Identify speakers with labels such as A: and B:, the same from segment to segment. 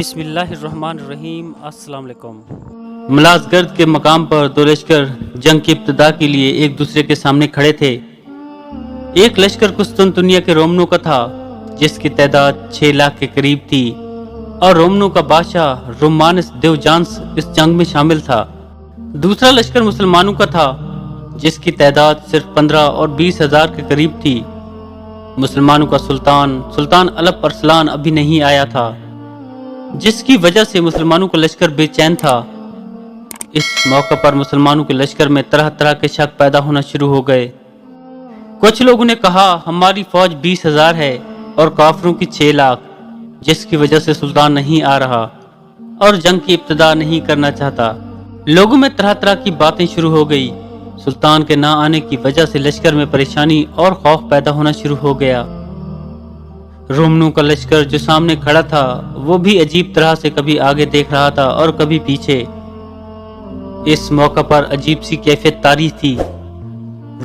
A: بسم اللہ الرحمن الرحیم۔ السلام علیکم۔ ملاز گرد کے مقام پر دو لشکر جنگ کی ابتدا کے لیے ایک دوسرے کے سامنے کھڑے تھے۔ ایک لشکر قسطنطنیہ کے رومنوں کا تھا جس کی تعداد 6 لاکھ کے قریب تھی اور رومنوں کا بادشاہ رومانس دیوجانس اس جنگ میں شامل تھا۔ دوسرا لشکر مسلمانوں کا تھا جس کی تعداد صرف 15 اور 20 ہزار کے قریب تھی۔ مسلمانوں کا سلطان الپ ارسلان ابھی نہیں آیا تھا، جس کی وجہ سے مسلمانوں کا لشکر بے چین تھا۔ اس موقع پر مسلمانوں کے لشکر میں طرح طرح کے شک پیدا ہونا شروع ہو گئے۔ کچھ لوگوں نے کہا ہماری فوج 20 ہزار ہے اور کافروں کی 6 لاکھ، جس کی وجہ سے سلطان نہیں آ رہا اور جنگ کی ابتدا نہیں کرنا چاہتا۔ لوگوں میں طرح طرح کی باتیں شروع ہو گئی۔ سلطان کے نہ آنے کی وجہ سے لشکر میں پریشانی اور خوف پیدا ہونا شروع ہو گیا۔ رومنوں کا لشکر جو سامنے کھڑا تھا وہ بھی عجیب طرح سے کبھی آگے دیکھ رہا تھا اور کبھی پیچھے۔ اس موقع پر عجیب سی کیفیت طاری تھی۔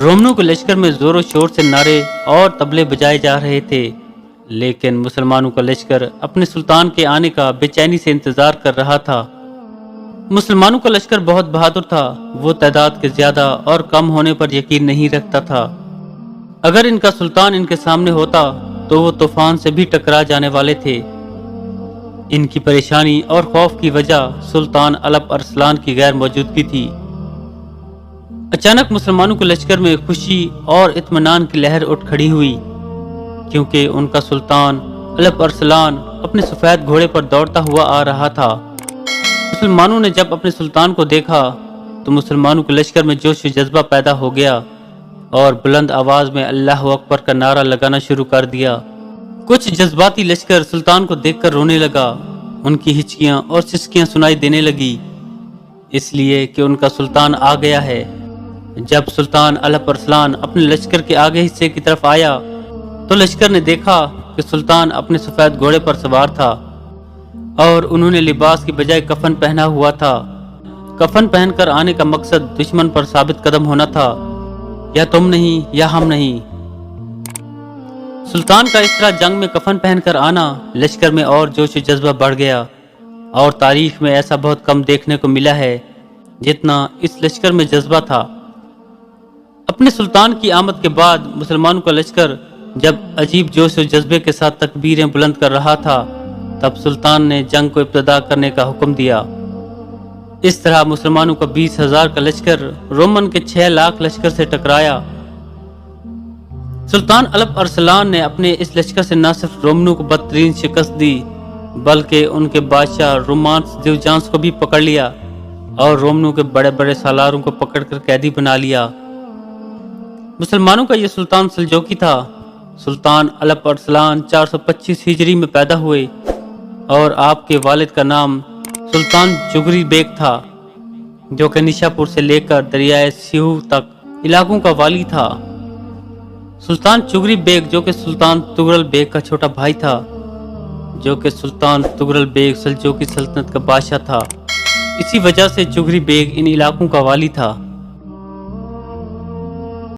A: رومنوں کے لشکر میں زور و شور سے نعرے اور طبلے بجائے جا رہے تھے، لیکن مسلمانوں کا لشکر اپنے سلطان کے آنے کا بے چینی سے انتظار کر رہا تھا۔ مسلمانوں کا لشکر بہت بہادر تھا، وہ تعداد کے زیادہ اور کم ہونے پر یقین نہیں رکھتا تھا۔ اگر ان کا سلطان ان کے سامنے ہوتا تو وہ طوفان سے بھی ٹکرا جانے والے تھے۔ ان کی پریشانی اور خوف کی وجہ سلطان الپ ارسلان کی غیر موجودگی تھی۔ اچانک مسلمانوں کے لشکر میں خوشی اور اطمینان کی لہر اٹھ کھڑی ہوئی، کیونکہ ان کا سلطان الپ ارسلان اپنے سفید گھوڑے پر دوڑتا ہوا آ رہا تھا۔ مسلمانوں نے جب اپنے سلطان کو دیکھا تو مسلمانوں کے لشکر میں جوش و جذبہ پیدا ہو گیا اور بلند آواز میں اللہ اکبر کا نعرہ لگانا شروع کر دیا۔ کچھ جذباتی لشکر سلطان کو دیکھ کر رونے لگا، ان کی ہچکیاں اور سسکیاں سنائی دینے لگی، اس لیے کہ ان کا سلطان آ گیا ہے۔ جب سلطان الپ ارسلان اپنے لشکر کے آگے حصے کی طرف آیا تو لشکر نے دیکھا کہ سلطان اپنے سفید گھوڑے پر سوار تھا اور انہوں نے لباس کی بجائے کفن پہنا ہوا تھا۔ کفن پہن کر آنے کا مقصد دشمن پر ثابت قدم ہونا تھا، یا تم نہیں یا ہم نہیں۔ سلطان کا اس طرح جنگ میں کفن پہن کر آنا لشکر میں اور جوش و جذبہ بڑھ گیا، اور تاریخ میں ایسا بہت کم دیکھنے کو ملا ہے جتنا اس لشکر میں جذبہ تھا۔ اپنے سلطان کی آمد کے بعد مسلمانوں کا لشکر جب عجیب جوش و جذبے کے ساتھ تکبیریں بلند کر رہا تھا تب سلطان نے جنگ کو ابتدا کرنے کا حکم دیا۔ اس طرح مسلمانوں کا 20 ہزار کا لشکر رومن کے 6 لاکھ لشکر سے ٹکرایا۔ سلطان الپ ارسلان نے اپنے اس لشکر سے نہ صرف رومنوں کو بدترین شکست دی بلکہ ان کے بادشاہ رومانس دیوجانس کو بھی پکڑ لیا اور رومنوں کے بڑے بڑے سالاروں کو پکڑ کر قیدی بنا لیا۔ مسلمانوں کا یہ سلطان سلجوقی تھا۔ سلطان الپ ارسلان 425 ہجری میں پیدا ہوئے اور آپ کے والد کا نام سلطان چغری بیگ تھا، جو کہ نشاپور سے لے کر دریائے سیہو تک علاقوں کا والی تھا۔ سلطان چغری بیگ جو کہ سلطان تغرل بیگ کا چھوٹا بھائی تھا، جو کہ سلطان تغرل بیگ سلجوقی سلطنت کا بادشاہ تھا، اسی وجہ سے چغری بیگ ان علاقوں کا والی تھا۔